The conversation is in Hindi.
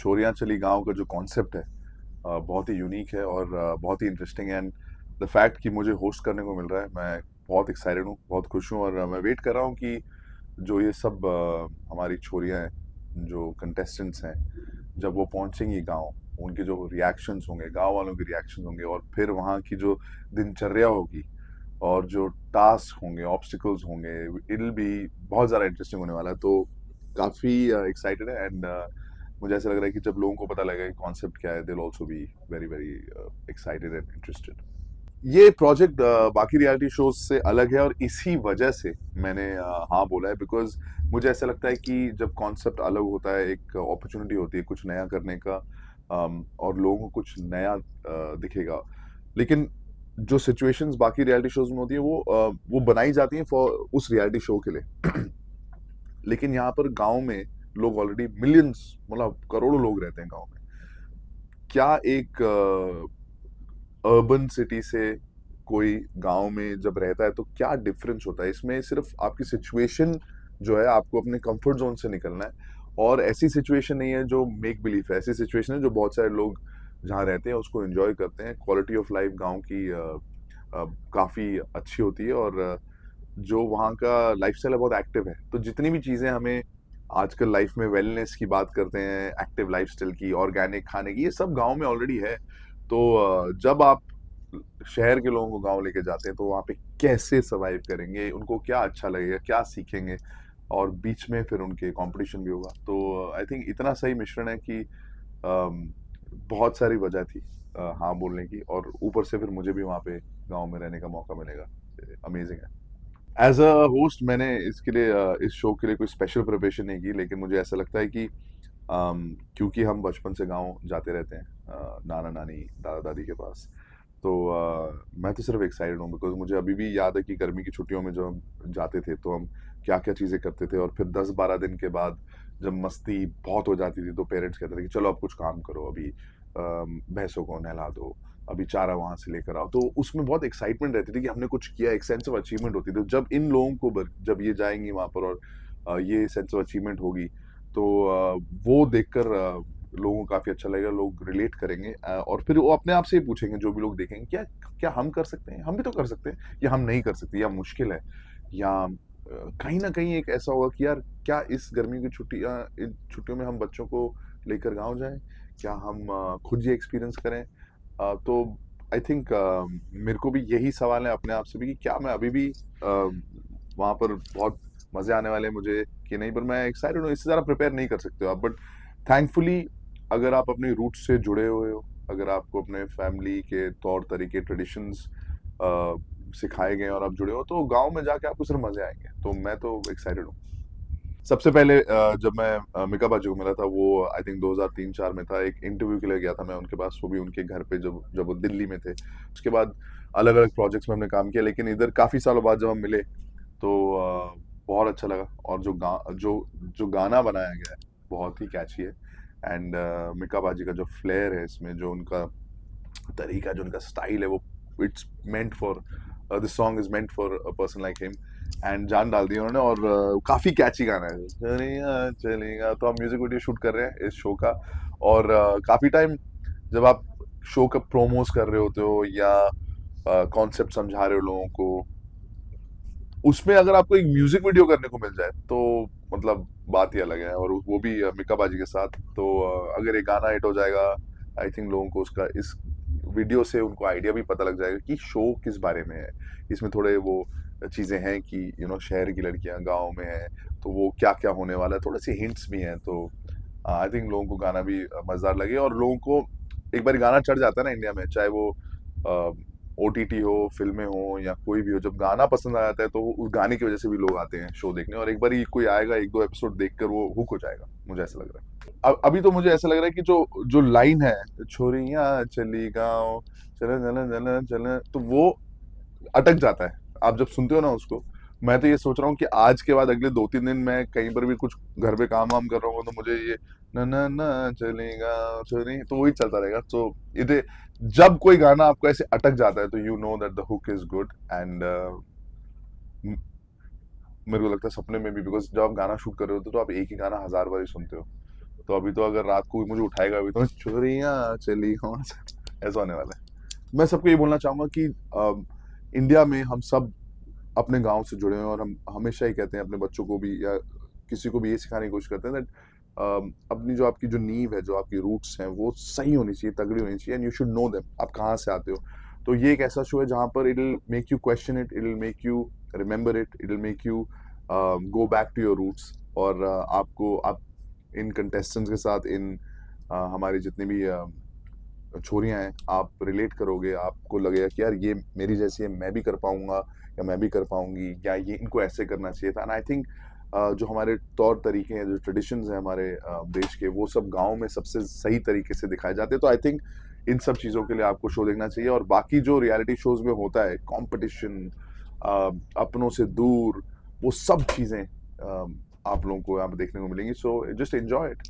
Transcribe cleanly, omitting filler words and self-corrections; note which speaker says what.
Speaker 1: छोरियाँ चली गाँव का जो कॉन्सेप्ट है बहुत ही यूनिक है और बहुत ही इंटरेस्टिंग है एंड द फैक्ट कि मुझे होस्ट करने को मिल रहा है, मैं बहुत एक्साइटेड हूँ, बहुत खुश हूँ और मैं वेट कर रहा हूँ कि जो ये सब हमारी छोरियाँ हैं, जो कंटेस्टेंट्स हैं, जब वो पहुँचेंगी गाँव, उनके जो रिएक्शंस होंगे, गाँव वालों के रिएक्शंस होंगे और फिर वहाँ की जो दिनचर्या होगी और जो टास्क होंगे, ऑब्स्टिकल्स होंगे, इट विल बी बहुत ज़्यादा इंटरेस्टिंग होने वाला है। तो काफ़ी एक्साइटेड है एंड मुझे ऐसा लग रहा है कि जब लोगों को पता लगेगा कि कॉन्सेप्ट क्या है, they will also be very very excited and interested. ये प्रोजेक्ट बाकी रियलिटी शोज से अलग है और इसी वजह से मैंने हाँ बोला है, बिकॉज मुझे ऐसा लगता है कि जब कॉन्सेप्ट अलग होता है, एक अपॉर्चुनिटी होती है कुछ नया करने का, और लोगों को कुछ नया दिखेगा। लेकिन जो सिचुएशंस बाकी रियलिटी शोज में होती है वो बनाई जाती हैं फॉर उस रियलिटी शो के लिए। लेकिन यहाँ पर गांव में लोग ऑलरेडी मिलियंस, मतलब करोड़ों लोग रहते हैं गांव में। क्या एक अर्बन सिटी से कोई गांव में जब रहता है तो क्या डिफरेंस होता है? इसमें सिर्फ आपकी सिचुएशन जो है, आपको अपने कंफर्ट जोन से निकलना है और ऐसी सिचुएशन नहीं है जो मेक बिलीफ है, ऐसी सिचुएशन है जो बहुत सारे लोग जहाँ रहते हैं उसको एंजॉय करते हैं। क्वालिटी ऑफ लाइफ गांव की काफ़ी अच्छी होती है और जो वहाँ का लाइफस्टाइल है बहुत एक्टिव है। तो जितनी भी चीज़ें हमें आजकल लाइफ में वेलनेस की बात करते हैं, एक्टिव लाइफस्टाइल की, ऑर्गेनिक खाने की, ये सब गांव में ऑलरेडी है। तो जब आप शहर के लोगों को गांव लेके जाते हैं तो वहाँ पे कैसे सरवाइव करेंगे, उनको क्या अच्छा लगेगा, क्या सीखेंगे, और बीच में फिर उनके कंपटीशन भी होगा। तो आई थिंक इतना सही मिश्रण है कि अम, बहुत सारी वजह थी हाँ बोलने की, और ऊपर से फिर मुझे भी वहाँ पे गांव में रहने का मौका मिलेगा। अमेजिंग है। एज अ होस्ट मैंने इसके लिए इस शो के लिए कोई स्पेशल प्रिपरेशन नहीं की, लेकिन मुझे ऐसा लगता है कि क्योंकि हम बचपन से गांव जाते रहते हैं नाना नानी दादा दादी के पास, तो मैं तो सिर्फ एक्साइटेड हूँ, बिकॉज मुझे अभी भी याद है कि गर्मी की छुट्टियों में जब हम जाते थे तो हम क्या क्या चीज़ें करते थे, और फिर 10-12 दिन के बाद जब मस्ती बहुत हो जाती थी तो पेरेंट्स कहते थे कि चलो अब कुछ काम करो, अभी भैंसों को नहला दो, अभी चारा वहां से लेकर आओ। तो उसमें बहुत एक्साइटमेंट रहती थी कि हमने कुछ किया, एक सेंस ऑफ अचीवमेंट होती थी। तो जब इन लोगों को जब ये जाएंगी वहां पर और ये सेंस ऑफ अचीवमेंट होगी तो वो देखकर लोगों को काफी अच्छा लगेगा, लोग रिलेट करेंगे और फिर वो अपने आप से ही पूछेंगे, जो भी लोग देखेंगे, क्या क्या हम कर सकते हैं, हम भी तो कर सकते हैं, या हम नहीं कर सकते, या मुश्किल है, या कहीं ना कहीं एक ऐसा होगा कि यार क्या इस गर्मी की छुट्टियां, इन छुट्टियों में हम बच्चों को लेकर गांव जाएं, क्या हम खुद ये एक्सपीरियंस करें। तो आई थिंक मेरे को भी यही सवाल है अपने आप से भी कि क्या मैं अभी भी वहां पर बहुत मजे आने वाले हैं मुझे कि नहीं, पर मैं एक्साइटेड हूँ। इससे ज़्यादा प्रिपेयर नहीं कर सकते हो आप, बट थैंकफुली अगर आप अपने रूट से जुड़े हुए हो, अगर आपको अपने फैमिली के तौर तरीके, ट्रेडिशंस सिखाए गए और आप जुड़े हो, तो गांव में जाके आपको सिर्फ मजे आएंगे। तो मैं तो एक्साइटेड हूँ। सबसे पहले जब मैं मिका बाजी को मिला था, वो आई थिंक 2003-4 में था, एक इंटरव्यू के लिए गया था मैं उनके पास, वो भी उनके घर पे, जब जब वो दिल्ली में थे। उसके बाद अलग अलग प्रोजेक्ट्स में हमने काम किया, लेकिन इधर काफ़ी सालों बाद जब हम मिले तो बहुत अच्छा लगा। और जो गाना बनाया गया है बहुत ही कैची है एंड मिका बाजी का जो फ्लेयर है इसमें, जो उनका तरीका, जो उनका स्टाइल है, वो it's meant for, this song is meant for a person like him. And जान डाल दी उन्होंने और काफी कैची गाना है, चलेगा चलेगा। तो हम म्यूजिक वीडियो शूट कर रहे हैं इस शो का, और काफी टाइम जब आप शो का प्रोमोस कर रहे होते हो या कॉन्सेप्ट समझा रहे हो लोगों को, उसमें अगर आपको एक म्यूजिक वीडियो करने को मिल जाए तो मतलब बात ही अलग है, और वो भी मिका बाजी के साथ। तो अगर एक गाना हिट हो जाएगा, आई थिंक लोगों को उसका, इस वीडियो से उनको आइडिया भी पता लग जाएगा कि शो किस बारे में है। इसमें थोड़े वो चीज़ें हैं कि शहर की लड़कियां गांव में हैं, तो वो क्या क्या होने वाला है, थोड़े से हिंट्स भी हैं। तो आई थिंक लोगों को गाना भी मज़ेदार लगे, और लोगों को एक बार गाना चढ़ जाता है ना इंडिया में, चाहे वो ओटीटी हो, फिल्में हो, या कोई भी हो, जब गाना पसंद आ जाता है तो उस गाने की वजह से भी लोग आते हैं शो देखने, और एक बार ही कोई आएगा, 1-2 एपिसोड देखकर वो हुक हो जाएगा, मुझे ऐसा लग रहा है। अभी तो मुझे ऐसा लग रहा है कि जो जो लाइन है, छोरियां चली गाँव, चले चले चले चले, तो वो अटक जाता है आप जब सुनते हो ना उसको। मैं तो ये सोच रहा हूँ कि आज के बाद अगले 2-3 दिन मैं कहीं पर भी कुछ घर पे काम वाम कर रहा हूँ तो मुझे ये ना ना ना चलेगा चली, तो वही चलता रहेगा। तो ये जब कोई गाना आपको ऐसे अटक जाता है तो you know that the hook is good and मेरे को लगता है सपने में भी, बिकॉज जब आप गाना शूट कर रहे होते हो तो आप एक ही गाना 1000 बार ही सुनते हो। तो अभी तो अगर रात को भी मुझे उठाएगा अभी तो चोरियां चली वहां से, ऐसा होने वाला है। मैं सबको ये बोलना चाहूंगा कि इंडिया में हम सब अपने गांव से जुड़े हैं, और हम हमेशा ही कहते हैं अपने बच्चों को भी या किसी को भी ये सिखाने की कोशिश करते हैं दैट अपनी जो आपकी जो नींव है, जो आपकी रूट्स हैं, वो सही होनी चाहिए, तगड़ी होनी चाहिए, and you should know them, आप कहाँ से आते हो। तो ये एक ऐसा शो है जहाँ पर it will make you question it, it will make you remember it, it will make you go back to your roots. और आपको आप इन कंटेस्टेंट्स के साथ, इन हमारी जितनी भी छोरियां हैं, आप रिलेट करोगे, आपको लगेगा कि यार ये मेरी जैसी है, मैं भी कर पाऊंगा या मैं भी कर पाऊंगी, या ये इनको ऐसे करना चाहिए था। एंड आई थिंक जो हमारे तौर तरीके हैं, जो ट्रेडिशंस हैं हमारे देश के, वो सब गांव में सबसे सही तरीके से दिखाए जाते हैं। तो आई थिंक इन सब चीज़ों के लिए आपको शो देखना चाहिए। और बाकी जो रियलिटी शोज में होता है, कंपटीशन, अपनों से दूर, वो सब चीज़ें आप लोगों को यहाँ पे देखने को मिलेंगी। So just enjoy it.